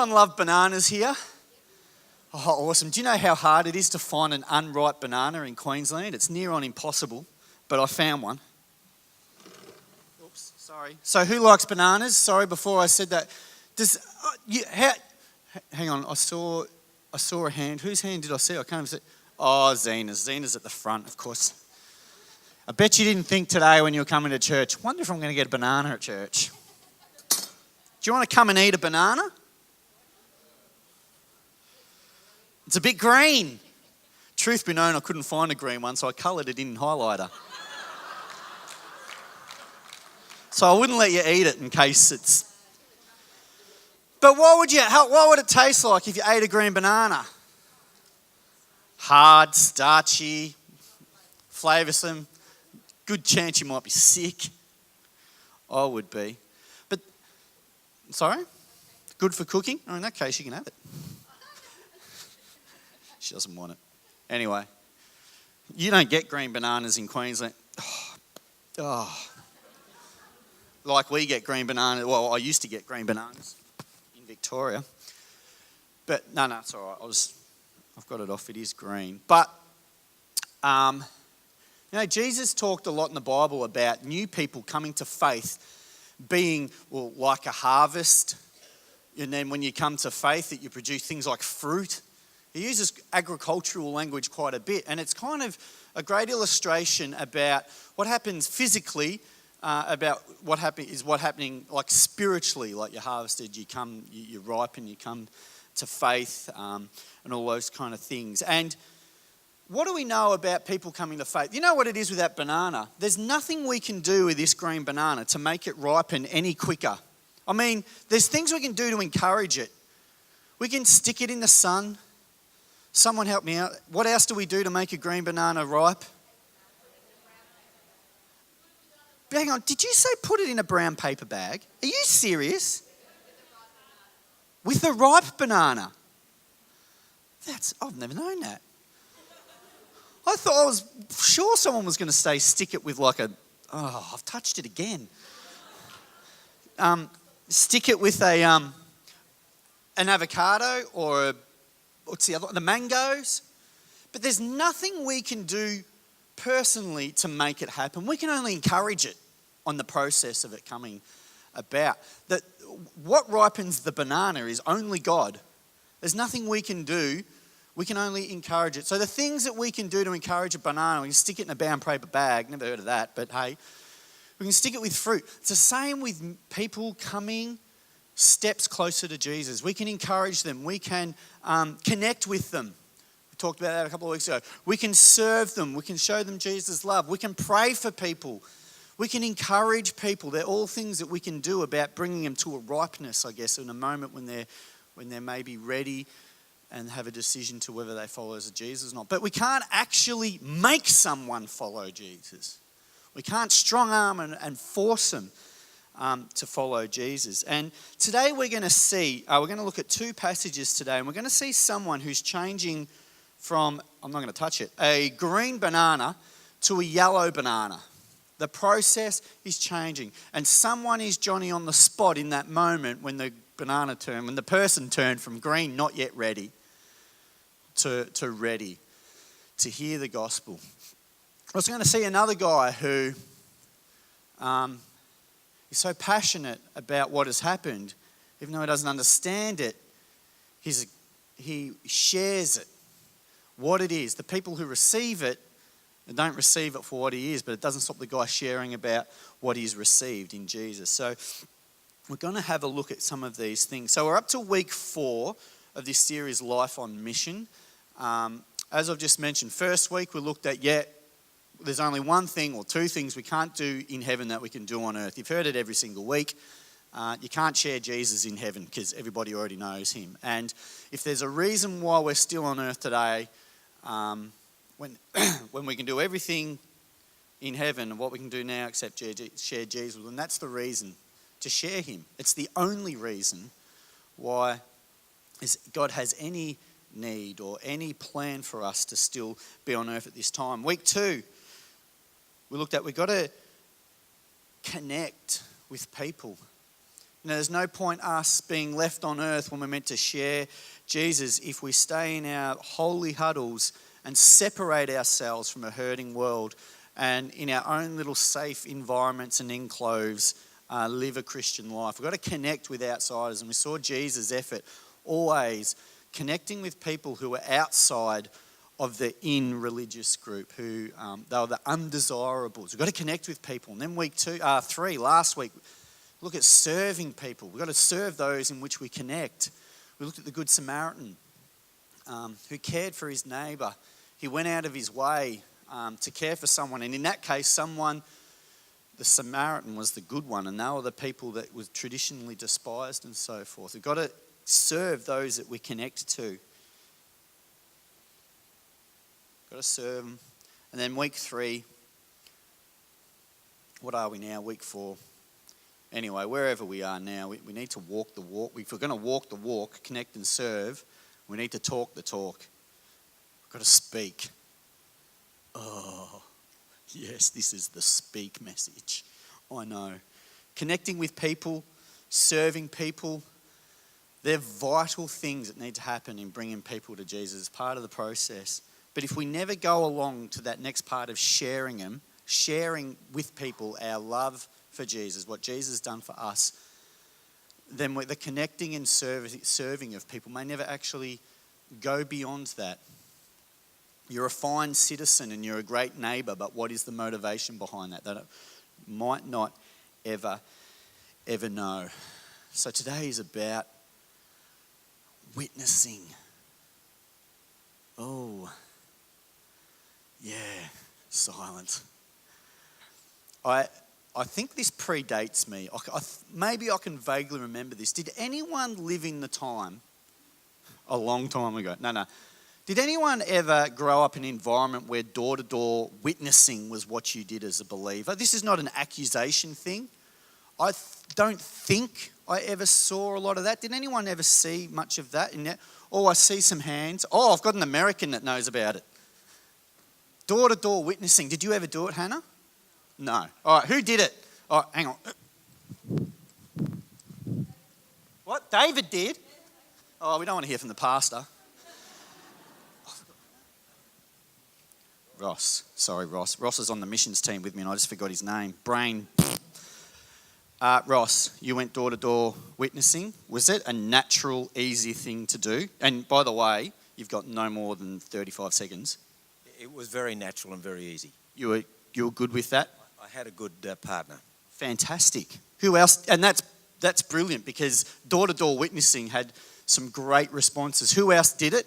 anyone love bananas here? Oh, awesome. Do you know how hard it is to find an unripe banana in Queensland? It's near on impossible, but I found one. Oops, sorry. So who likes bananas? Sorry, before I said that. Hang on, I saw a hand. Whose hand did I see? I can't even see. Oh, Zena's. Zena's at the front, of course. I bet you didn't think today when you were coming to church, wonder if I'm going to get a banana at church. Do you want to come and eat a banana? It's a bit green. Truth be known, I couldn't find a green one, so I coloured it in highlighter. So I wouldn't let you eat it in case it's... But what would it taste like if you ate a green banana? Hard, starchy, flavoursome. Good chance you might be sick. I would be. But, sorry? Good for cooking? Oh, in that case, you can have it. She doesn't want it. Anyway, you don't get green bananas in Queensland. Oh. Like we get green bananas. Well, I used to get green bananas in Victoria. But, no, it's all right. I've got it off. It is green. But, Jesus talked a lot in the Bible about new people coming to faith being, like a harvest. And then when you come to faith, that you produce things like fruit. He uses agricultural language quite a bit. And it's kind of a great illustration about what happens physically, about what happening like spiritually, like you harvested, you ripen, you come to faith, and all those kind of things. And what do we know about people coming to faith? You know what it is with that banana? There's nothing we can do with this green banana to make it ripen any quicker. I mean, there's things we can do to encourage it. We can stick it in the sun. Someone help me out. What else do we do to make a green banana ripe? Hang on, did you say put it in a brown paper bag? Are you serious? With the ripe banana? I've never known that. I was sure someone was going to say stick it with I've touched it again. Stick it with an avocado or what's the other one? The mangoes. But there's nothing we can do personally to make it happen. We can only encourage it on the process of it coming about. That what ripens the banana is only God. There's nothing we can do. We can only encourage it. So the things that we can do to encourage a banana, we can stick it in a brown paper bag. Never heard of that, but hey, we can stick it with fruit. It's the same with people coming steps closer to Jesus. We can encourage them. We can connect with them. We talked about that a couple of weeks ago. We can serve them. We can show them Jesus' love. We can pray for people. We can encourage people. They're all things that we can do about bringing them to a ripeness, I guess, in a moment when they're maybe ready and have a decision to whether they follow Jesus or not. But we can't actually make someone follow Jesus. We can't strong arm and force them to follow Jesus. And today we're going to look at two passages today, and we're going to see someone who's changing from, I'm not going to touch it, a green banana to a yellow banana. The process is changing. And someone is Johnny on the spot in that moment when the person turned from green, not yet ready, to ready to hear the gospel. I was going to see another guy who is so passionate about what has happened, even though he doesn't understand it, he shares it, what it is. The people who receive it, they don't receive it for what he is, but it doesn't stop the guy sharing about what he's received in Jesus. So we're going to have a look at some of these things. So we're up to week 4 of this series, Life on Mission. As I've just mentioned, first week we looked at, there's only one thing or two things we can't do in heaven that we can do on earth. You've heard it every single week. You can't share Jesus in heaven because everybody already knows him. And if there's a reason why we're still on earth today, when we can do everything in heaven and what we can do now except share Jesus, and that's the reason to share him. It's the only reason why God has any need or any plan for us to still be on earth at this time. Week 2, we looked at we've got to connect with people. There's no point us being left on earth when we're meant to share Jesus if we stay in our holy huddles and separate ourselves from a hurting world and in our own little safe environments and enclaves live a Christian life. We've got to connect with outsiders, and we saw Jesus' effort always connecting with people who are outside of the in-religious group, who they were the undesirables. We've got to connect with people. And then week 3, last week, look at serving people. We've got to serve those in which we connect. We looked at the Good Samaritan who cared for his neighbour. He went out of his way to care for someone. And in that case, the Samaritan was the good one, and they were the people that were traditionally despised and so forth. We've got to serve those that we connect to. Got to serve them. And then week 3, what are we now? Week 4. Anyway, wherever we are now, we need to walk the walk. If we're going to walk the walk, connect and serve, we need to talk the talk. We've got to speak. Oh, yes, this is the speak message. I know. Connecting with people, serving people, they're vital things that need to happen in bringing people to Jesus. It's part of the process. But if we never go along to that next part of sharing with people our love for Jesus, what Jesus has done for us, then the connecting and serving of people may never actually go beyond that. You're a fine citizen and you're a great neighbour, but what is the motivation behind that? That it might not ever know. So today is about witnessing. Oh, yeah, silent. I think this predates me. Maybe I can vaguely remember this. Did anyone live in the time, a long time ago? No. Did anyone ever grow up in an environment where door-to-door witnessing was what you did as a believer? This is not an accusation thing. I don't think I ever saw a lot of that. Did anyone ever see much of that in there? Oh, I see some hands. Oh, I've got an American that knows about it. Door-to-door witnessing. Did you ever do it, Hannah? No. All right, who did it? All right, hang on. What? David did? Oh, we don't want to hear from the pastor. Ross. Sorry, Ross. Ross is on the missions team with me and I just forgot his name. Brain. Ross, you went door-to-door witnessing. Was it a natural, easy thing to do? And by the way, you've got no more than 35 seconds. It was very natural and very easy. You were good with that? I had a good partner. Fantastic. Who else? And that's brilliant because door-to-door witnessing had some great responses. Who else did it?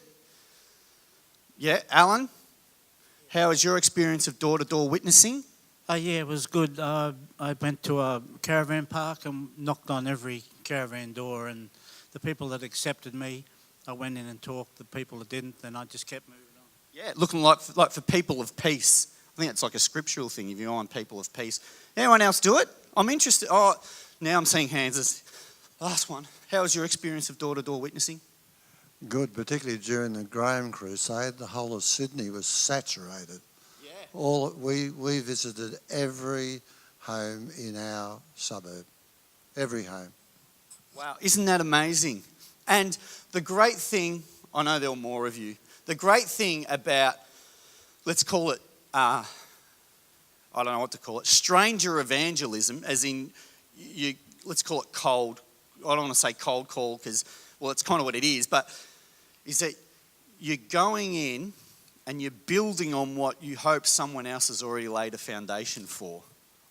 Yeah, Alan? How was your experience of door-to-door witnessing? Yeah, it was good. I went to a caravan park and knocked on every caravan door, and the people that accepted me, I went in and talked. The people that didn't, then I just kept moving on. Yeah, looking like for people of peace. I think it's like a scriptural thing if you're on people of peace. Anyone else do it? I'm interested. Oh, now I'm seeing hands. Last one. How was your experience of door-to-door witnessing? Good, particularly during the Graham Crusade. The whole of Sydney was saturated. Yeah. We visited every home in our suburb. Every home. Wow, isn't that amazing? And the great thing, I know there were more of you, the great thing about, let's call it, I don't know what to call it, stranger evangelism, as in, let's call it cold. I don't want to say cold call because, well, it's kind of what it is, but is that you're going in and you're building on what you hope someone else has already laid a foundation for.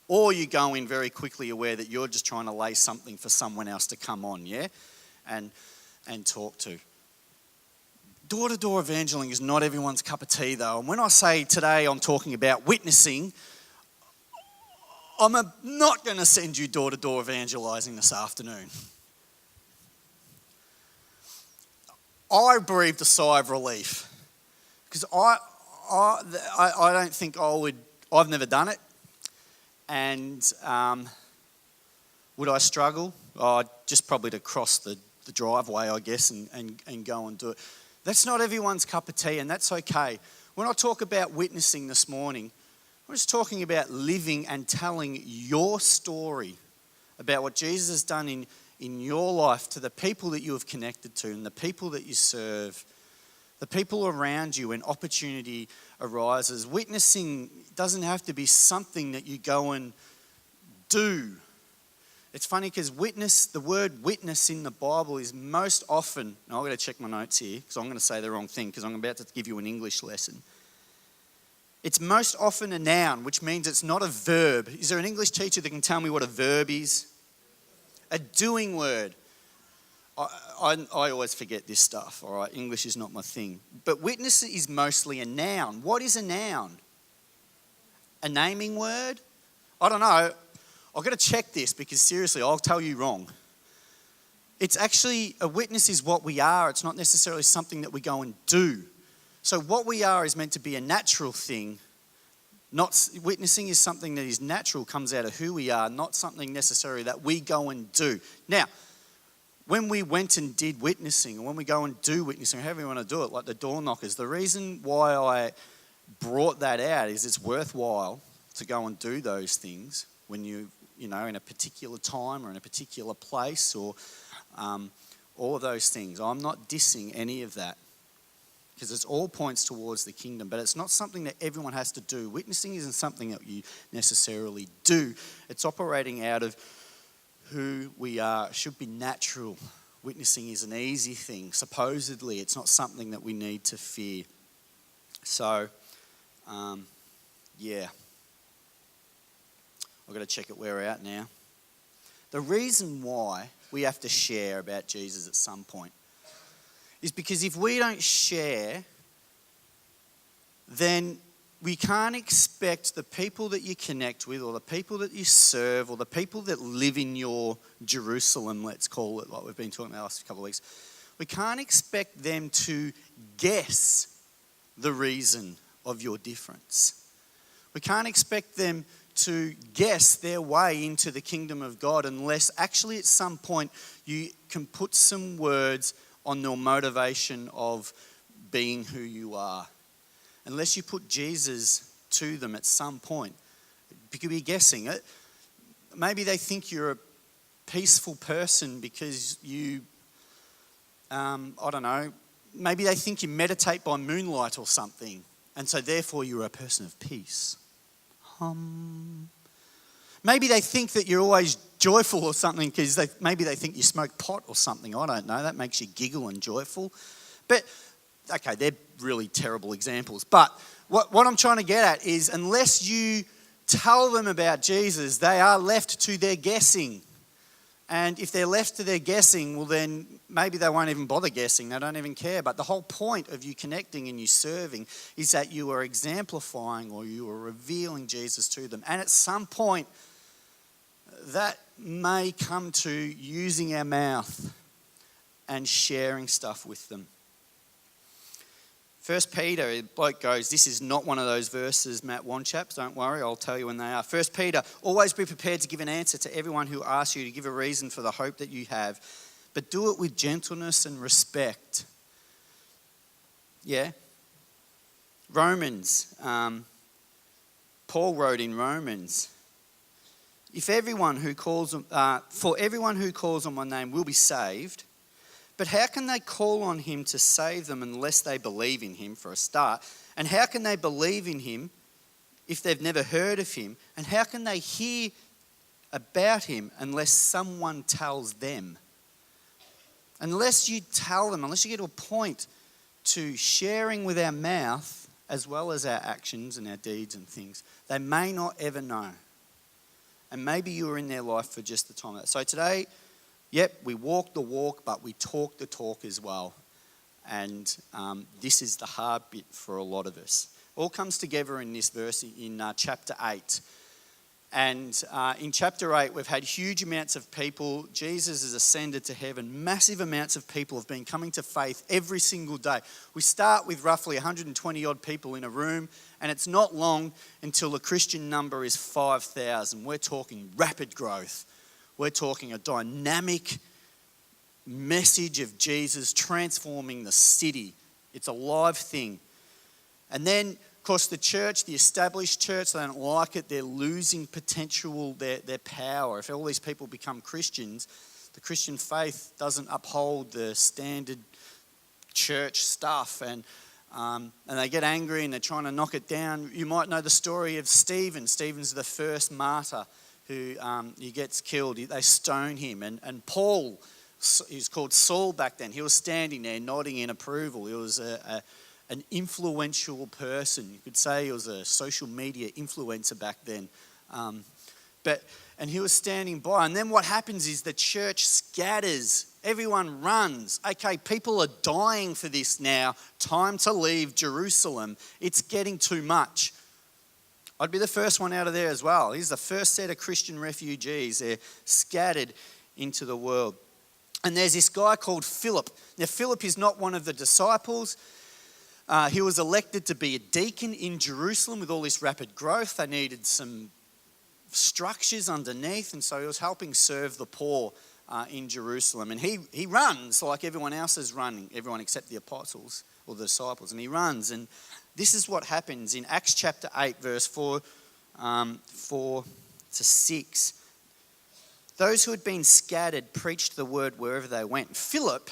Or you go in very quickly aware that you're just trying to lay something for someone else to come on, yeah? And talk to. Door-to-door evangelism is not everyone's cup of tea, though. And when I say today I'm talking about witnessing, I'm not going to send you door-to-door evangelising this afternoon. I breathed a sigh of relief because I don't think I would. I've never done it, and would I struggle? Just probably to cross the driveway, I guess, and go and do it. That's not everyone's cup of tea, and that's okay. When I talk about witnessing this morning, I'm just talking about living and telling your story about what Jesus has done in your life to the people that you have connected to and the people that you serve, the people around you when opportunity arises. Witnessing doesn't have to be something that you go and do. It's funny because the word witness in the Bible is most often, and I've got to check my notes here because I'm going to say the wrong thing because I'm about to give you an English lesson. It's most often a noun, which means it's not a verb. Is there an English teacher that can tell me what a verb is? A doing word. I always forget this stuff, all right? English is not my thing. But witness is mostly a noun. What is a noun? A naming word? I don't know. I've got to check this because seriously, I'll tell you wrong. It's actually, a witness is what we are. It's not necessarily something that we go and do. So what we are is meant to be a natural thing. Witnessing is something that is natural, comes out of who we are, not something necessarily that we go and do. Now, when we went and did witnessing, or when we go and do witnessing, however you want to do it, like the door knockers, the reason why I brought that out is it's worthwhile to go and do those things when you know, in a particular time or in a particular place, or all of those things. I'm not dissing any of that because it's all points towards the kingdom, but it's not something that everyone has to do. Witnessing isn't something that you necessarily do. It's operating out of who we are. It should be natural. Witnessing is an easy thing. Supposedly, it's not something that we need to fear. So, yeah. I've got to check it where we're at now. The reason why we have to share about Jesus at some point is because if we don't share, then we can't expect the people that you connect with or the people that you serve or the people that live in your Jerusalem, let's call it, like we've been talking about the last couple of weeks, we can't expect them to guess the reason of your difference. We can't expect them to guess their way into the kingdom of God unless actually at some point you can put some words on your motivation of being who you are. Unless you put Jesus to them at some point. You could be guessing it. Maybe they think you're a peaceful person because you, I don't know, maybe they think you meditate by moonlight or something. And so therefore you're a person of peace. Maybe they think that you're always joyful or something because maybe they think you smoke pot or something. I don't know. That makes you giggle and joyful. But, okay, they're really terrible examples. But what I'm trying to get at is unless you tell them about Jesus, they are left to their guessing. And if they're left to their guessing, well then maybe they won't even bother guessing. They don't even care. But the whole point of you connecting and you serving is that you are exemplifying or you are revealing Jesus to them. And at some point, that may come to using our mouth and sharing stuff with them. 1 Peter, the bloke goes, this is not one of those verses Matt Wanchaps, don't worry, I'll tell you when they are. 1 Peter, always be prepared to give an answer to everyone who asks you to give a reason for the hope that you have, but do it with gentleness and respect. Yeah? Romans, Paul wrote in Romans, for everyone who calls on my name will be saved. But how can they call on him to save them unless they believe in him, for a start? And how can they believe in him if they've never heard of him? And how can they hear about him unless someone tells them? Unless you tell them, unless you get to a point to sharing with our mouth as well as our actions and our deeds and things, they may not ever know. And maybe you were in their life for just the time. So today, yep, we walk the walk, but we talk the talk as well. And this is the hard bit for a lot of us. All comes together in this verse in chapter 8. And in chapter 8, we've had huge amounts of people. Jesus has ascended to heaven. Massive amounts of people have been coming to faith every single day. We start with roughly 120 odd people in a room, and it's not long until the Christian number is 5,000. We're talking rapid growth. We're talking a dynamic message of Jesus transforming the city. It's a live thing. And then, of course, the church, the established church, they don't like it. They're losing potential, their power. If all these people become Christians, The Christian faith doesn't uphold the standard church stuff, and they get angry and they're trying to knock it down. You might know the story of Stephen. Stephen's the first martyr who he gets killed. They stone him. And Paul, he's called Saul back then, he was standing there nodding in approval. He was an influential person. You could say he was a social media influencer back then. And he was standing by. And then what happens is the church scatters. Everyone runs. Okay, people are dying for this now. Time to leave Jerusalem. It's getting too much. I'd be the first one out of there as well. He's the first set of Christian refugees. They're scattered into the world. And there's this guy called Philip. Now, Philip is not one of the disciples. He was elected to be a deacon in Jerusalem with all this rapid growth. They needed some structures underneath, and so he was helping serve the poor in Jerusalem. And he runs like everyone else is running, everyone except the apostles or the disciples. And he runs, and this is what happens in Acts chapter 8, verse 4 to 6. Those who had been scattered preached the word wherever they went. Philip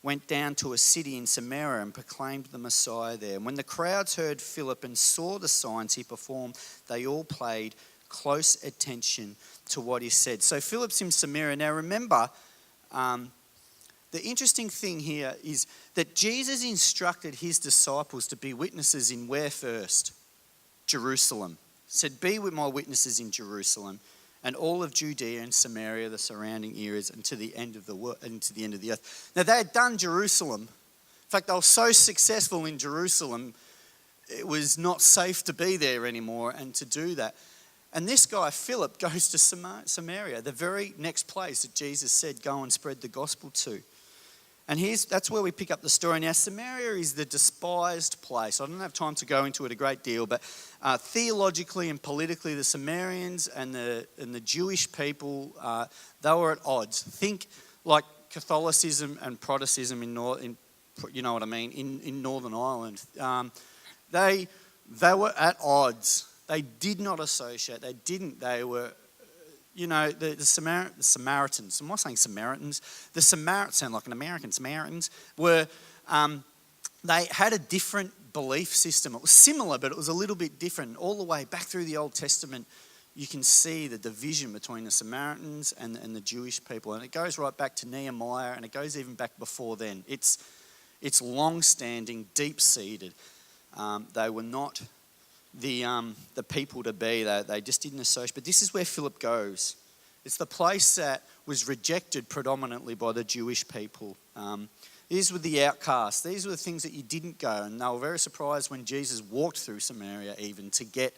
went down to a city in Samaria and proclaimed the Messiah there. And when the crowds heard Philip and saw the signs he performed, they all paid close attention to what he said. So Philip's in Samaria. Now remember, the interesting thing here is that Jesus instructed his disciples to be witnesses in where first? Jerusalem. Said, be with my witnesses in Jerusalem and all of Judea and Samaria, the surrounding areas, and to the end of the world, and to the end of the earth. Now they had done Jerusalem. In fact, they were so successful in Jerusalem, it was not safe to be there anymore and to do that. And this guy, Philip, goes to Samaria, the very next place that Jesus said, go and spread the gospel to. And that's where we pick up the story. Now, Samaria is the despised place. I don't have time to go into it a great deal, but theologically and politically, the Samaritans and the Jewish people, they were at odds. Think like Catholicism and Protestantism in you know what I mean, in Northern Ireland. They were at odds. They did not associate. They were, the Samaritans. Am I saying Samaritans? The Samaritans sound like an American. Samaritans were, they had a different belief system. It was similar, but it was a little bit different. All the way back through the Old Testament, you can see the division between the Samaritans and the Jewish people. And it goes right back to Nehemiah, and it goes even back before then. It's long-standing, deep-seated. They were not the people to be. They just didn't associate. But this is where Philip goes. It's the place that was rejected predominantly by the Jewish people. These were the outcasts. These were the things that you didn't go. And they were very surprised when Jesus walked through Samaria even to get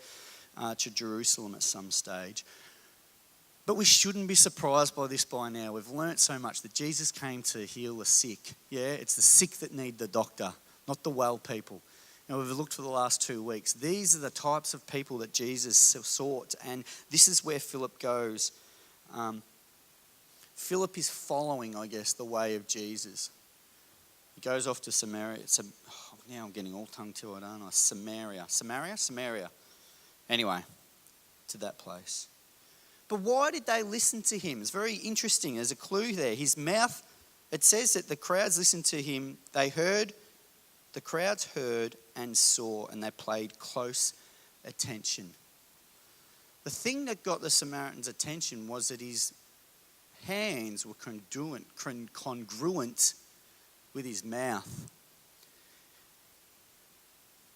to Jerusalem at some stage. But we shouldn't be surprised by this by now. We've learnt so much that Jesus came to heal the sick. Yeah, it's the sick that need the doctor, not the well people. We've looked for the last 2 weeks. These are the types of people that Jesus sought, and this is where Philip goes. Philip is following, I guess, the way of Jesus. He goes off to Samaria. Now I'm getting all tongue-tied, aren't I? Samaria. Anyway, to that place. But why did they listen to him? It's very interesting. There's a clue there. His mouth, it says that the crowds listened to him. The crowds heard and saw, and they paid close attention. The thing that got the Samaritan's attention was that his hands were congruent with his mouth.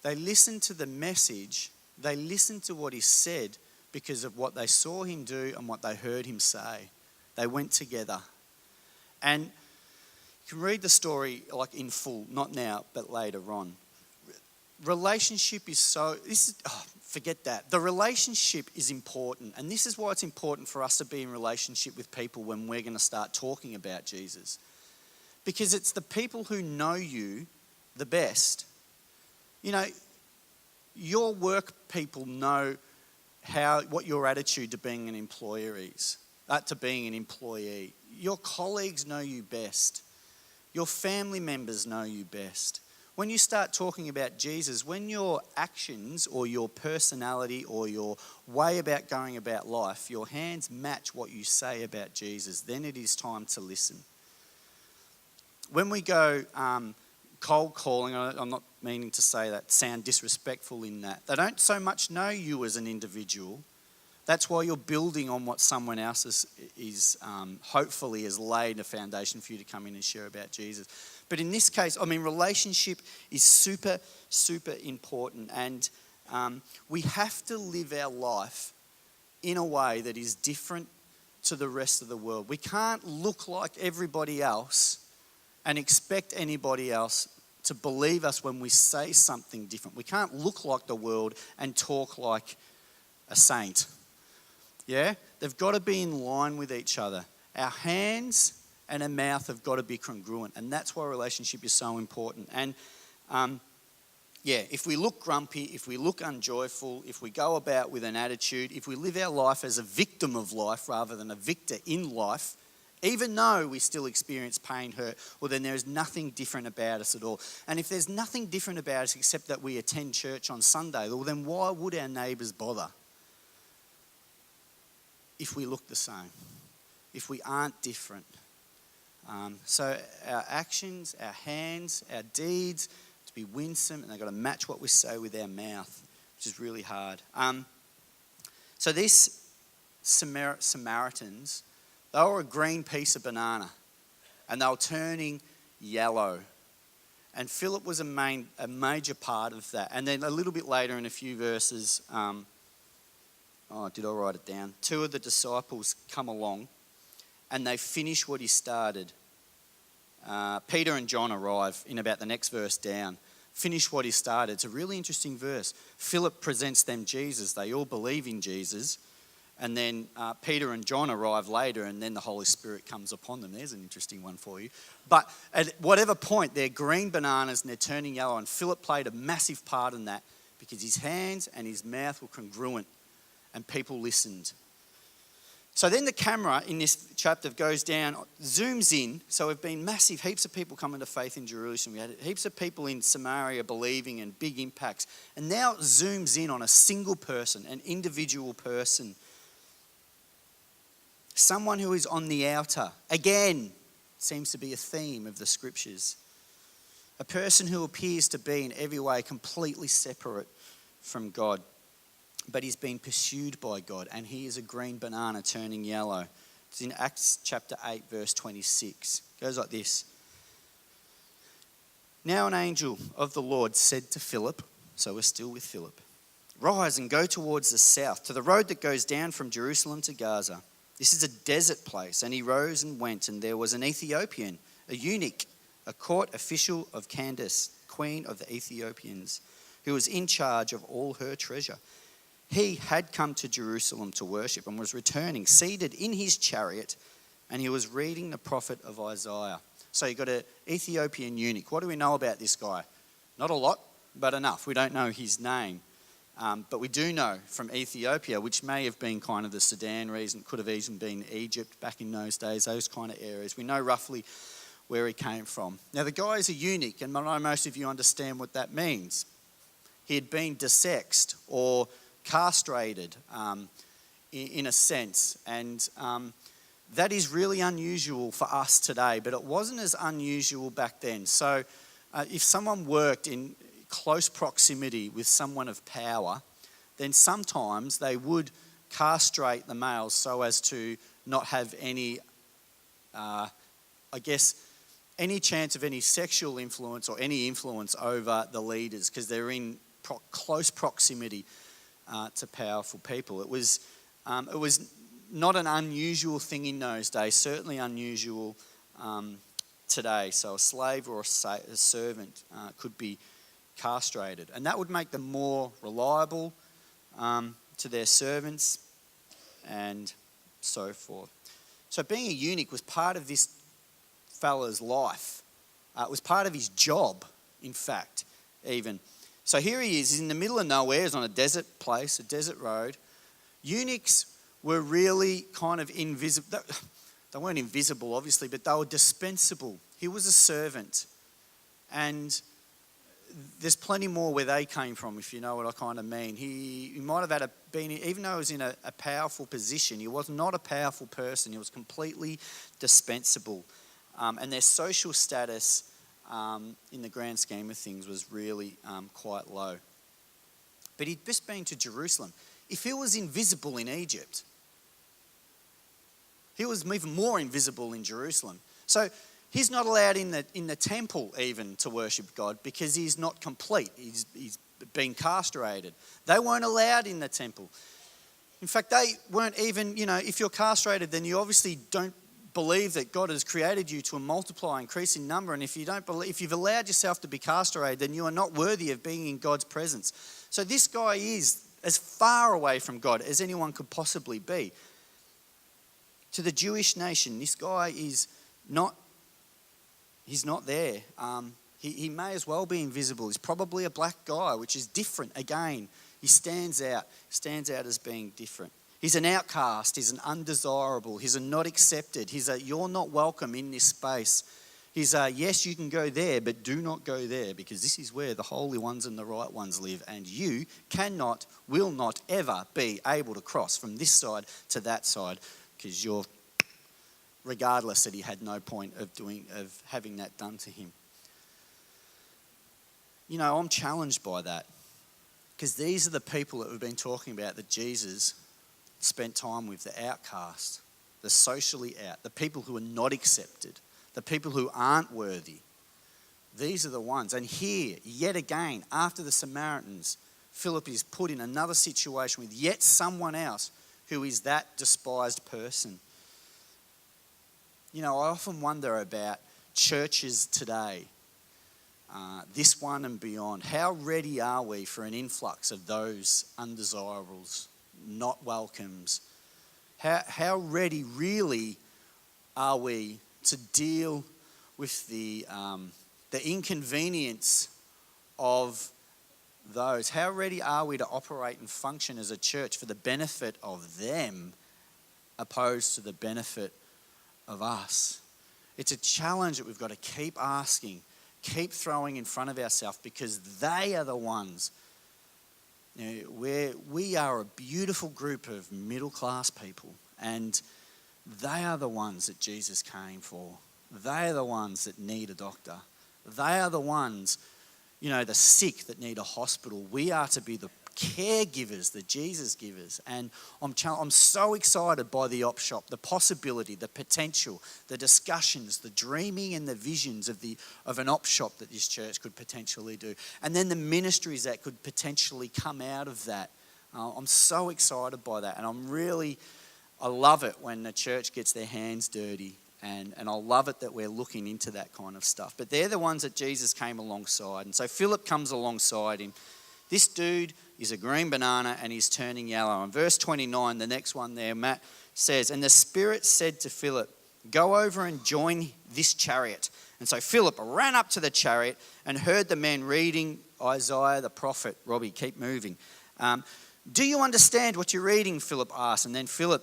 They listened to the message, they listened to what he said because of what they saw him do and what they heard him say. They went together. And you can read the story like in full, not now, but later on. Relationship is forget that. The relationship is important, and this is why it's important for us to be in relationship with people when we're going to start talking about Jesus. Because it's the people who know you the best. Your work people know what your attitude to being an employer is, to being an employee. Your colleagues know you best. Your family members know you best. When you start talking about Jesus, when your actions or your personality or your way about going about life, your hands match what you say about Jesus, then it is time to listen. When we go cold calling, I'm not meaning to say that, sound disrespectful in that. They don't so much know you as an individual. That's why you're building on what someone else is hopefully has laid a foundation for you to come in and share about Jesus. But in this case, I mean, relationship is super, super important. And we have to live our life in a way that is different to the rest of the world. We can't look like everybody else and expect anybody else to believe us when we say something different. We can't look like the world and talk like a saint. Yeah? They've got to be in line with each other. Our hands and our mouth have got to be congruent. And that's why relationship is so important. And if we look grumpy, if we look unjoyful, if we go about with an attitude, if we live our life as a victim of life rather than a victor in life, even though we still experience pain, hurt, well, then there is nothing different about us at all. And if there's nothing different about us except that we attend church on Sunday, well, then why would our neighbours bother if we look the same, if we aren't different? So our actions, our hands, our deeds, to be winsome, and they've got to match what we say with our mouth, which is really hard. So these Samaritans, they were a green piece of banana, and they were turning yellow. And Philip was a major part of that. And then a little bit later in a few verses, did I write it down? 2 of the disciples come along, and they finish what he started. Peter and John arrive in about the next verse down. Finish what he started. It's a really interesting verse. Philip presents them Jesus. They all believe in Jesus. And then Peter and John arrive later, and then the Holy Spirit comes upon them. There's an interesting one for you. But at whatever point, they're green bananas and they're turning yellow. And Philip played a massive part in that because his hands and his mouth were congruent and people listened. So then the camera in this chapter goes down, zooms in. So we've been massive, heaps of people coming to faith in Jerusalem. We had heaps of people in Samaria believing and big impacts. And now it zooms in on a single person, an individual person. Someone who is on the outer. Again, seems to be a theme of the scriptures. A person who appears to be in every way completely separate from God. But he's been pursued by God, and he is a green banana turning yellow. It's in Acts chapter 8, verse 26. It goes like this. Now an angel of the Lord said to Philip, so we're still with Philip, rise and go towards the south, to the road that goes down from Jerusalem to Gaza. This is a desert place. And he rose and went, and there was an Ethiopian, a eunuch, a court official of Candace, queen of the Ethiopians, who was in charge of all her treasure. He had come to Jerusalem to worship and was returning, seated in his chariot, and he was reading the prophet of Isaiah. So you've got an Ethiopian eunuch. What do we know about this guy? Not a lot, but enough. We don't know his name. But we do know from Ethiopia, which may have been kind of the Sudan region, could have even been Egypt back in those days, those kind of areas. We know roughly where he came from. Now, the guy is a eunuch, and I know most of you understand what that means. He had been desexed or castrated in a sense, and that is really unusual for us today, but it wasn't as unusual back then. So if someone worked in close proximity with someone of power, then sometimes they would castrate the males so as to not have any, any chance of any sexual influence or any influence over the leaders because they're in close proximity to powerful people. It was not an unusual thing in those days, certainly unusual today. So a slave or a servant could be castrated, and that would make them more reliable to their servants and so forth. So being a eunuch was part of this fella's life. It was part of his job, in fact, even. So here he is, he's in the middle of nowhere, he's on a desert place, a desert road. Eunuchs were really kind of invisible. They weren't invisible, obviously, but they were dispensable. He was a servant, and there's plenty more where they came from, if you know what I kind of mean. He might have been, even though he was in a powerful position, he was not a powerful person. He was completely dispensable. And their social status, in the grand scheme of things, was really quite low. But he'd just been to Jerusalem. If he was invisible in Egypt, he was even more invisible in Jerusalem. So he's not allowed in the temple even to worship God because he's not complete. He's been castrated. They weren't allowed in the temple. In fact, they weren't even, if you're castrated, then you obviously don't believe that God has created you to multiply, increase in number. And if you've allowed yourself to be castrated, then you are not worthy of being in God's presence. So this guy is as far away from God as anyone could possibly be. To the Jewish nation, this guy is not, he's not there. He may as well be invisible. He's probably a black guy, which is different. Again, he stands out as being different. He's an outcast. He's an undesirable. He's a not accepted. He's a you're not welcome in this space. He's a yes, you can go there, but do not go there because this is where the holy ones and the right ones live, and you cannot, will not ever be able to cross from this side to that side because you're, regardless that he had no point of having that done to him. I'm challenged by that because these are the people that we've been talking about that Jesus spent time with, the outcast, the socially out, the people who are not accepted, the people who aren't worthy. These are the ones. And here, yet again, after the Samaritans, Philip is put in another situation with yet someone else who is that despised person. I often wonder about churches today, this one and beyond. How ready are we for an influx of those undesirables, not welcomes? How ready really are we to deal with the inconvenience of those? How ready are we to operate and function as a church for the benefit of them opposed to the benefit of us? It's a challenge that we've got to keep asking, keep throwing in front of ourselves because they are the ones. We are a beautiful group of middle-class people, and they are the ones that Jesus came for. They are the ones that need a doctor. They are the ones, the sick that need a hospital. We are to be the caregivers, the Jesus givers. And I'm so excited by the op shop, the possibility, the potential, the discussions, the dreaming and the visions of an op shop that this church could potentially do. And then the ministries that could potentially come out of that. I'm so excited by that. And I love it when the church gets their hands dirty. And I love it that we're looking into that kind of stuff. But they're the ones that Jesus came alongside. And so Philip comes alongside him. This dude is a green banana and he's turning yellow. In verse 29, the next one there, Matt says, and the Spirit said to Philip, go over and join this chariot. And so Philip ran up to the chariot and heard the man reading Isaiah the prophet. Robbie, keep moving. Do you understand what you're reading? Philip asked. And then Philip,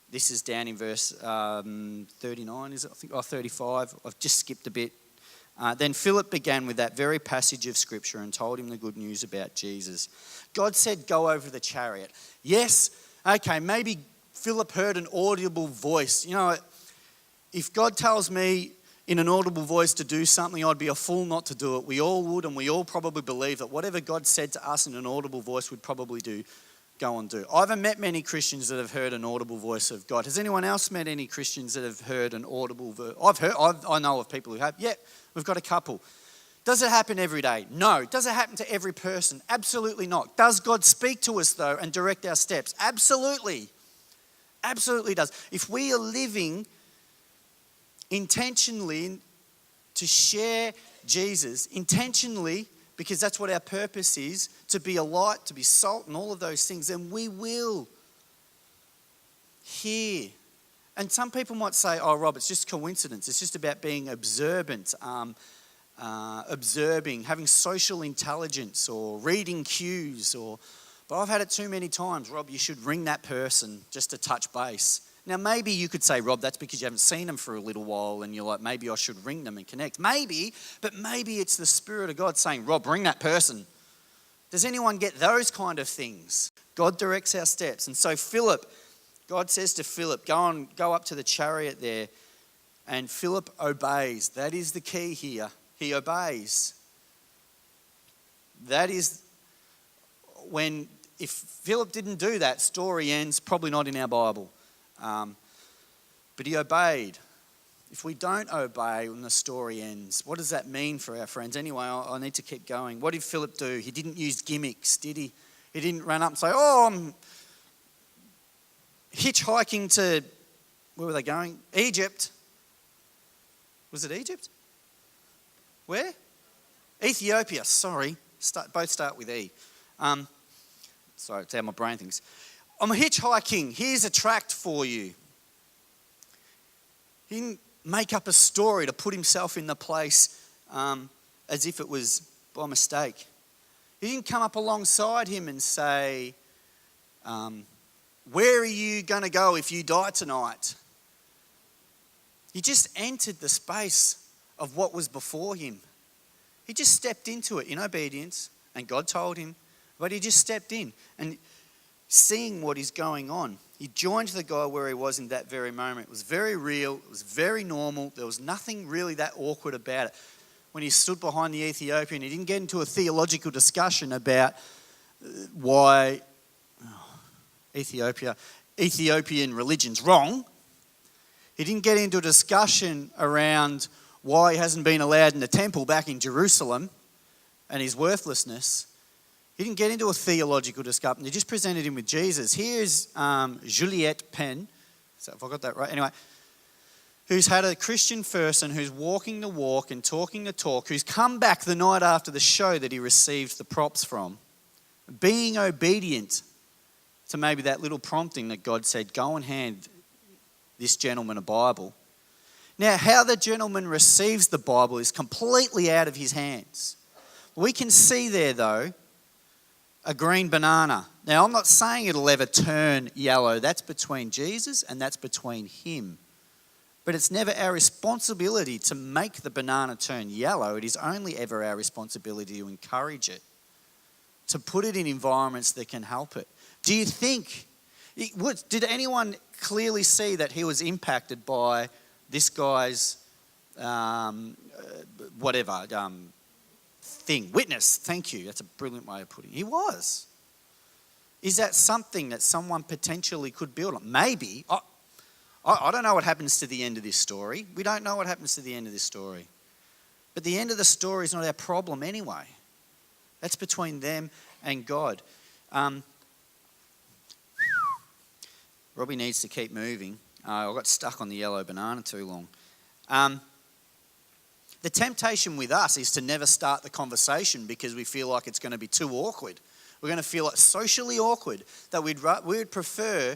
this is down in verse 39, is it? I think, 35. I've just skipped a bit. Then Philip began with that very passage of scripture and told him the good news about Jesus. God said, go over the chariot. Yes, okay, maybe Philip heard an audible voice. If God tells me in an audible voice to do something, I'd be a fool not to do it. We all would, and we all probably believe that whatever God said to us in an audible voice, we'd probably go and do. I haven't met many Christians that have heard an audible voice of God. Has anyone else met any Christians that have heard an audible voice? I know of people who have. Yeah, we've got a couple. Does it happen every day? No. Does it happen to every person? Absolutely not. Does God speak to us though and direct our steps? Absolutely. Absolutely does. If we are living intentionally to share Jesus, intentionally, because that's what our purpose is, to be a light, to be salt and all of those things, then we will hear. And some people might say, oh, Rob, it's just coincidence. It's just about being observant, observing, having social intelligence or reading cues. But I've had it too many times, Rob, you should ring that person just to touch base. Now, maybe you could say, Rob, that's because you haven't seen them for a little while and you're like, maybe I should ring them and connect. Maybe, but maybe it's the Spirit of God saying, Rob, ring that person. Does anyone get those kind of things? God directs our steps. And so Philip, God says to Philip, go up to the chariot there. And Philip obeys. That is the key here. He obeys. That is if Philip didn't do that, story ends, probably not in our Bible. But he obeyed. If we don't obey when the story ends, what does that mean for our friends? Anyway, I need to keep going. What did Philip do? He didn't use gimmicks, did he? He didn't run up and say, I'm hitchhiking to, where were they going? Egypt. Was it Egypt? Where? Ethiopia, sorry. Both start with E. Sorry, it's how my brain thinks. I'm hitchhiking. Here's a tract for you. He didn't make up a story to put himself in the place as if it was by mistake. He didn't come up alongside him and say, where are you going to go if you die tonight? He just entered the space of what was before him. He just stepped into it in obedience, and God told him, but he just stepped in and seeing what is going on. He joined the guy where he was in that very moment. It was very real. It was very normal. There was nothing really that awkward about it. When he stood behind the Ethiopian, he didn't get into a theological discussion about why Ethiopian religion's wrong. He didn't get into a discussion around why he hasn't been allowed in the temple back in Jerusalem and his worthlessness. He didn't get into a theological discussion. He just presented him with Jesus. Here's Juliette Penn, so if I got that right, anyway, who's had a Christian person who's walking the walk and talking the talk, who's come back the night after the show that he received the props from, being obedient to maybe that little prompting that God said, go and hand this gentleman a Bible. Now, how the gentleman receives the Bible is completely out of his hands. We can see there, though, a green banana. Now, I'm not saying it'll ever turn yellow. That's between Jesus and that's between him. But it's never our responsibility to make the banana turn yellow. It is only ever our responsibility to encourage it, to put it in environments that can help it. Do you think, did anyone clearly see that he was impacted by this guy's thing? Witness, thank you. That's a brilliant way of putting it. He was. Is that something that someone potentially could build on? Maybe. I don't know what happens to the end of this story. We don't know what happens to the end of this story. But the end of the story is not our problem anyway. That's between them and God. Robbie needs to keep moving. I got stuck on the yellow banana too long. The temptation with us is to never start the conversation because we feel like it's going to be too awkward. We're going to feel like socially awkward, that we would prefer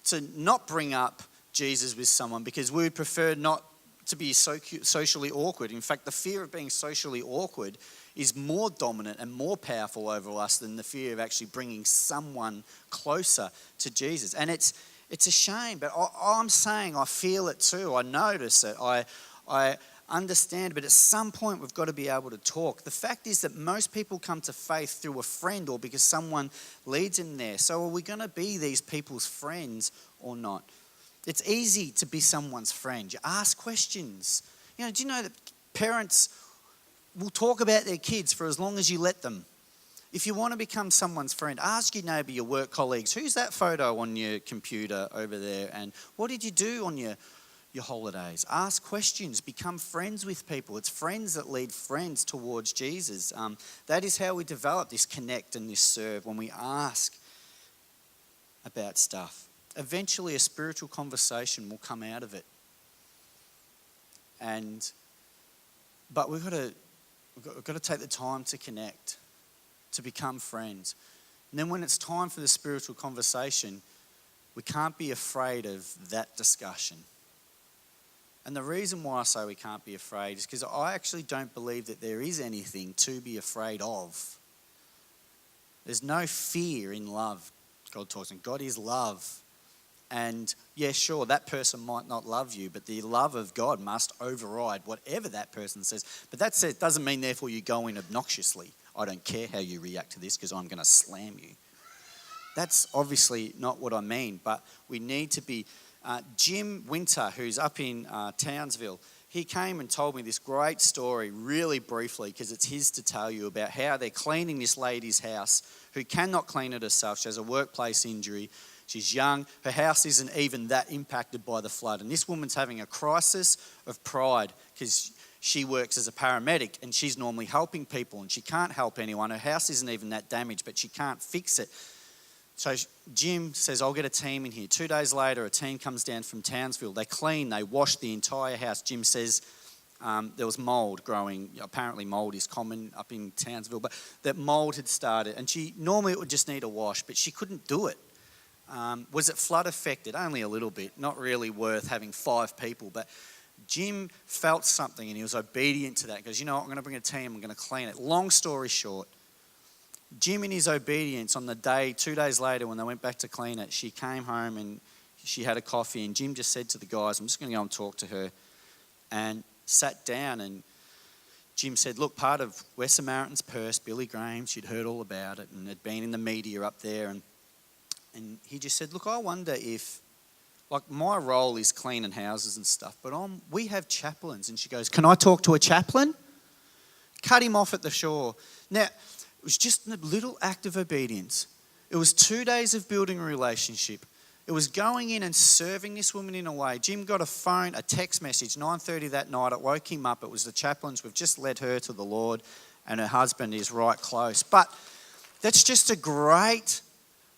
to not bring up Jesus with someone because we would prefer not to be socially awkward. In fact, the fear of being socially awkward is more dominant and more powerful over us than the fear of actually bringing someone closer to Jesus. And it's a shame, but I'm saying I feel it too. I notice it. I understand, but at some point we've got to be able to talk. The fact is that most people come to faith through a friend or because someone leads them there. So are we going to be these people's friends or not? It's easy to be someone's friend. You ask questions. Do you know that parents will talk about their kids for as long as you let them? If you want to become someone's friend, ask your neighbour, your work colleagues, who's that photo on your computer over there? And what did you do on your holidays? Ask questions. Become friends with people. It's friends that lead friends towards Jesus. That is how we develop this connect and this serve, when we ask about stuff. Eventually a spiritual conversation will come out of it. But we've got to take the time to connect, to become friends. And then when it's time for the spiritual conversation, we can't be afraid of that discussion. And the reason why I say we can't be afraid is because I actually don't believe that there is anything to be afraid of. There's no fear in love. God talks, and God is love. And yeah, sure, that person might not love you, but the love of God must override whatever that person says. But that doesn't mean, therefore, you go in obnoxiously. I don't care how you react to this because I'm going to slam you. That's obviously not what I mean, but we need to be... Jim Winter, who's up in Townsville, he came and told me this great story really briefly because it's his to tell you about how they're cleaning this lady's house who cannot clean it herself. She has a workplace injury. She's young. Her house isn't even that impacted by the flood. And this woman's having a crisis of pride because she works as a paramedic and she's normally helping people and she can't help anyone. Her house isn't even that damaged, but she can't fix it. So Jim says, I'll get a team in here. 2 days later, a team comes down from Townsville. They clean, they wash the entire house. Jim says there was mould growing. Apparently mould is common up in Townsville, but that mould had started. And normally it would just need a wash, but she couldn't do it. Was it flood affected? Only a little bit. Not really worth having 5 people. But Jim felt something and he was obedient to that. He goes, you know what, I'm going to bring a team. I'm going to clean it. Long story short, Jim, in his obedience, on the day, 2 days later, when they went back to clean it, she came home and she had a coffee, and Jim just said to the guys, I'm just going to go and talk to her, and sat down, and Jim said, look, part of West Samaritan's purse, Billy Graham, she'd heard all about it and had been in the media up there, and he just said, look, I wonder if, like, my role is cleaning houses and stuff, but we have chaplains. And she goes, can I talk to a chaplain? Cut him off at the shore. Now, it was just a little act of obedience. It was 2 days of building a relationship. It was going in and serving this woman in a way. Jim got a text message, 9:30 that night. It woke him up. It was the chaplains. We've just led her to the Lord, and her husband is right close. But that's just a great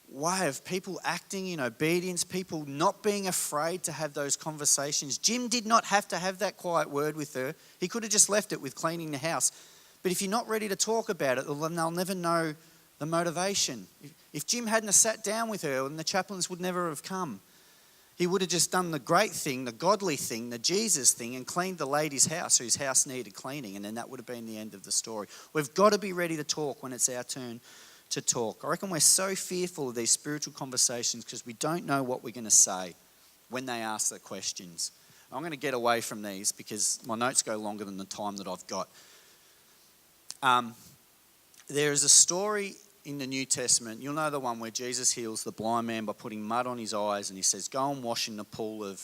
way of people acting in obedience, people not being afraid to have those conversations. Jim did not have to have that quiet word with her. He could have just left it with cleaning the house. But if you're not ready to talk about it, then they'll never know the motivation. If Jim hadn't have sat down with her, then the chaplains would never have come. He would have just done the great thing, the godly thing, the Jesus thing, and cleaned the lady's house whose house needed cleaning, and then that would have been the end of the story. We've got to be ready to talk when it's our turn to talk. I reckon we're so fearful of these spiritual conversations because we don't know what we're going to say when they ask the questions. I'm going to get away from these because my notes go longer than the time that I've got. There is a story in the New Testament. You'll know the one where Jesus heals the blind man by putting mud on his eyes, and he says, go and wash in the pool of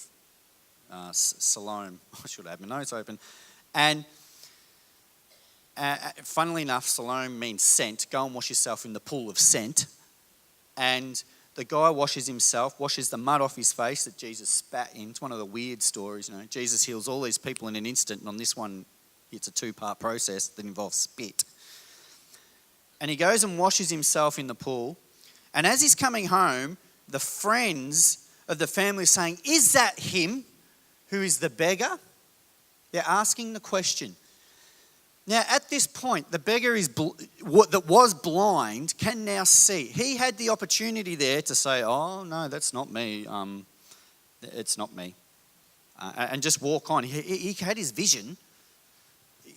Siloam. I should have my notes open. And funnily enough, Siloam means sent. Go and wash yourself in the pool of sent. And the guy washes himself, washes the mud off his face that Jesus spat in. It's one of the weird stories. Jesus heals all these people in an instant, and on this one, it's a 2-part process that involves spit. And he goes and washes himself in the pool. And as he's coming home, the friends of the family are saying, is that him who is the beggar? They're asking the question. Now, at this point, the beggar that was blind can now see. He had the opportunity there to say, oh, no, that's not me. It's not me. And just walk on. He had his vision.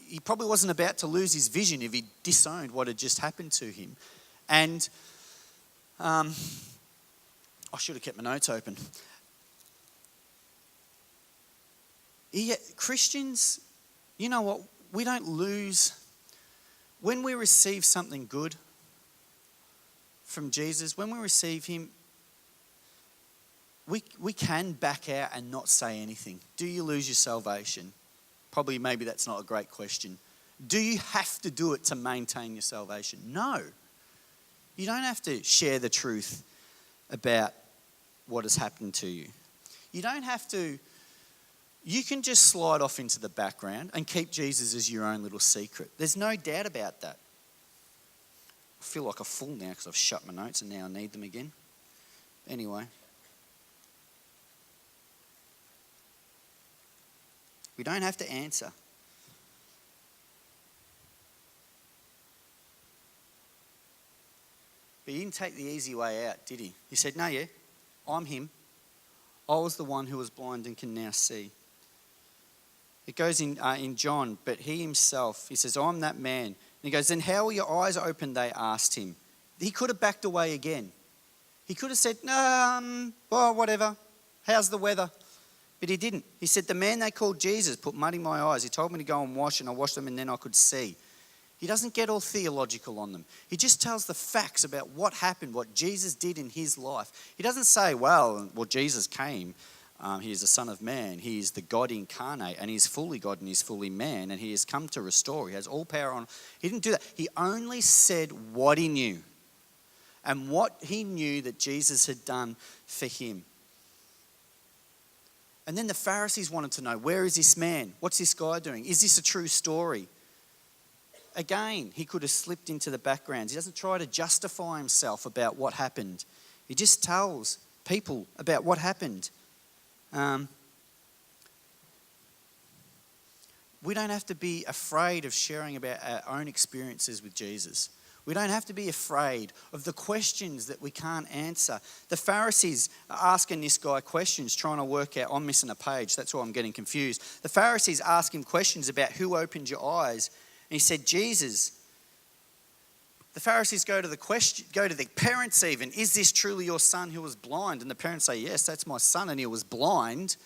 He probably wasn't about to lose his vision if he disowned what had just happened to him. And I should have kept my notes open. Christians, you know what? We don't lose. When we receive something good from Jesus, when we receive him, we can back out and not say anything. Do you lose your salvation? Probably, maybe that's not a great question. Do you have to do it to maintain your salvation? No. You don't have to share the truth about what has happened to you. You don't have to. You can just slide off into the background and keep Jesus as your own little secret. There's no doubt about that. I feel like a fool now because I've shut my notes and now I need them again. Anyway. We don't have to answer. But he didn't take the easy way out, did he? He said, no, yeah, I'm him. I was the one who was blind and can now see. It goes in John, but he himself, he says, I'm that man. And he goes, then how were your eyes open, they asked him. He could have backed away again. He could have said, well, whatever, How's the weather? But he didn't. He said, the man they called Jesus put mud in my eyes. He told me to go and wash, and I washed them, and then I could see. He doesn't get all theological on them. He just tells the facts about what happened, what Jesus did in his life. He doesn't say, well, Jesus came. He is the Son of Man. He is the God incarnate, and he is fully God and he is fully man, and he has come to restore. He has all power on. He didn't do that. He only said what he knew and what he knew that Jesus had done for him. And then the Pharisees wanted to know, where is this man? What's this guy doing? Is this a true story? Again, he could have slipped into the background. He doesn't try to justify himself about what happened. He just tells people about what happened. We don't have to be afraid of sharing about our own experiences with Jesus. We don't have to be afraid of the questions that we can't answer. The Pharisees are asking this guy questions, trying to work out, I'm missing a page, that's why I'm getting confused. The Pharisees ask him questions about who opened your eyes. And he said, Jesus. The Pharisees go to the parents even, is this truly your son who was blind? And the parents say, yes, that's my son and he was blind.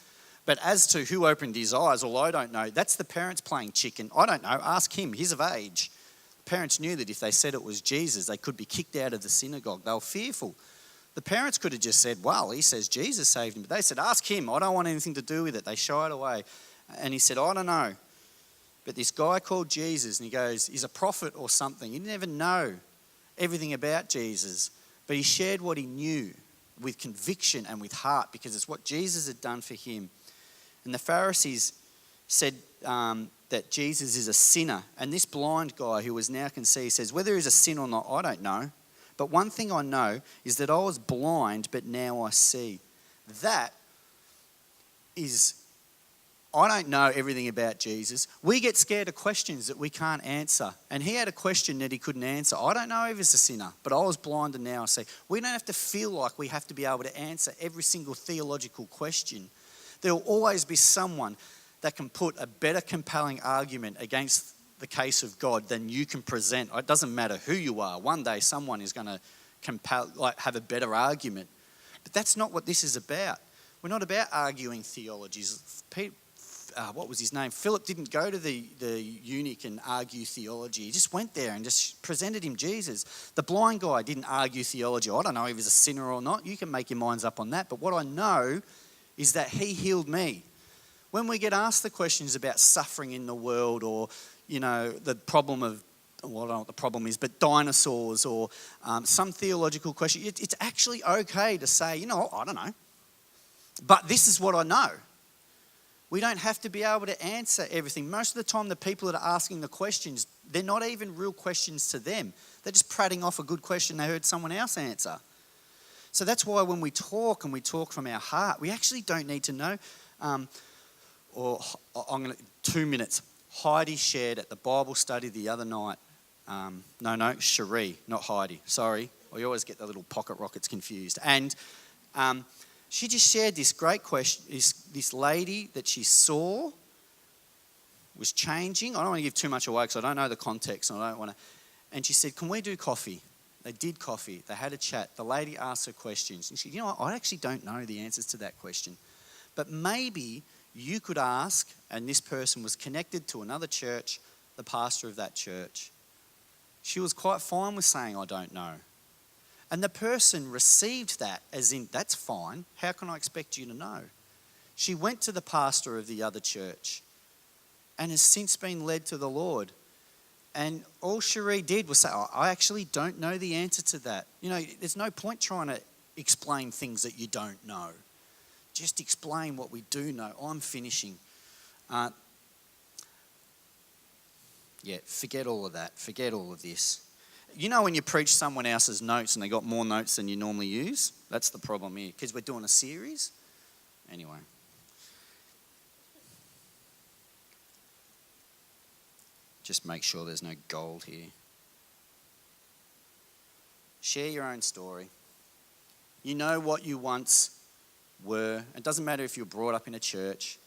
But as to who opened his eyes, well, I don't know. That's the parents playing chicken. I don't know. Ask him. He's of age. The parents knew that if they said it was Jesus, they could be kicked out of the synagogue. They were fearful. The parents could have just said, well, he says Jesus saved him. But they said, ask him. I don't want anything to do with it. They shied away. And he said, I don't know. But this guy called Jesus, and he goes, he's a prophet or something. He didn't even know everything about Jesus. But he shared what he knew with conviction and with heart because it's what Jesus had done for him. And the Pharisees said that Jesus is a sinner. And this blind guy who was now can see says, whether he's a sinner or not, I don't know. But one thing I know is that I was blind, but now I see. That is, I don't know everything about Jesus. We get scared of questions that we can't answer. And he had a question that he couldn't answer. I don't know if he's a sinner, but I was blind and now I see. We don't have to feel like we have to be able to answer every single theological question. There will always be someone that can put a better compelling argument against the case of God than you can present. It doesn't matter who you are. One day someone is going to have a better argument. But that's not what this is about. We're not about arguing theologies. What was his name? Philip didn't go to the eunuch and argue theology. He just went there and just presented him Jesus. The blind guy didn't argue theology. I don't know if he's a sinner or not. You can make your minds up on that. But what I know is that he healed me. When we get asked the questions about suffering in the world or, the problem of, well, I don't know what the problem is, but dinosaurs or some theological question, it's actually okay to say, I don't know. But this is what I know. We don't have to be able to answer everything. Most of the time, the people that are asking the questions, they're not even real questions to them. They're just prating off a good question they heard someone else answer. So that's why when we talk and we talk from our heart, we actually don't need to know. 2 minutes. Heidi shared at the Bible study the other night. Cherie, not Heidi. Sorry. I always get the little pocket rockets confused. And she just shared this great question. This lady that she saw was changing. I don't want to give too much away because I don't know the context. And I don't want to. And she said, can we do coffee? They did coffee. They had a chat. The lady asked her questions. And she said, I actually don't know the answers to that question. But maybe you could ask, and this person was connected to another church, the pastor of that church. She was quite fine with saying, I don't know. And the person received that as in, that's fine. How can I expect you to know? She went to the pastor of the other church and has since been led to the Lord. And all Cherie did was say, I actually don't know the answer to that. There's no point trying to explain things that you don't know. Just explain what we do know. I'm finishing. Forget all of that. Forget all of this. When you preach someone else's notes and they got more notes than you normally use? That's the problem here, because we're doing a series. Anyway. Just make sure there's no gold here. Share your own story. You know what you once were. It doesn't matter if you were brought up in a church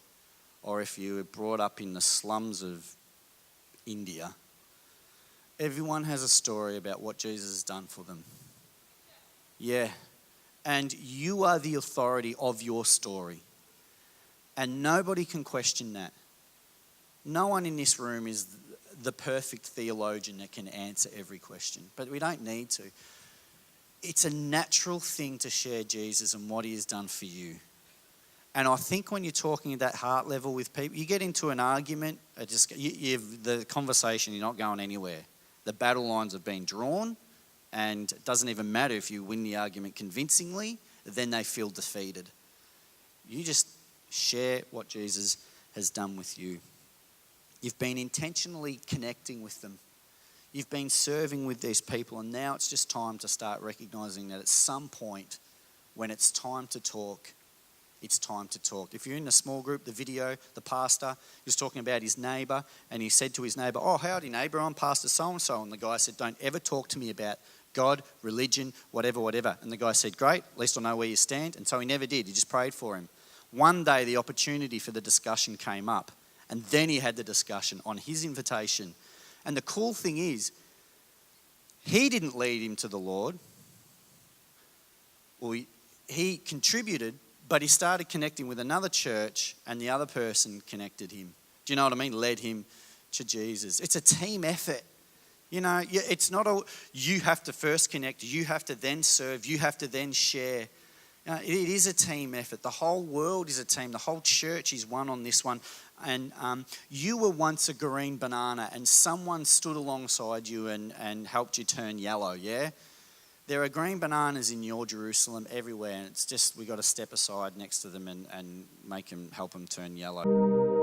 or if you were brought up in the slums of India. Everyone has a story about what Jesus has done for them. Yeah. And you are the authority of your story. And nobody can question that. No one in this room is the perfect theologian that can answer every question, but we don't need to. It's a natural thing to share Jesus and what he has done for you. And I think when you're talking at that heart level with people, you get into an argument, the conversation, you're not going anywhere. The battle lines have been drawn, and it doesn't even matter if you win the argument convincingly, then they feel defeated. You just share what Jesus has done with you. You've been intentionally connecting with them. You've been serving with these people, and now it's just time to start recognizing that at some point, when it's time to talk, it's time to talk. If you're in a small group, the video, the pastor was talking about his neighbour, and he said to his neighbour, "Oh, howdy neighbour, I'm Pastor so-and-so." And the guy said, "Don't ever talk to me about God, religion, whatever. And the guy said, "Great, at least I know where you stand." And so he never did. He just prayed for him. One day, the opportunity for the discussion came up, and then he had the discussion on his invitation. And the cool thing is, he didn't lead him to the Lord. Well, he contributed, but he started connecting with another church, and the other person connected him. Do you know what I mean? Led him to Jesus. It's a team effort. You know, it's not you have to first connect, you have to then serve, you have to then share. It is a team effort. The whole world is a team. The whole church is one on this one. And you were once a green banana, and someone stood alongside you and helped you turn yellow, yeah? There are green bananas in your Jerusalem everywhere, and it's just we got to step aside next to them and help them turn yellow.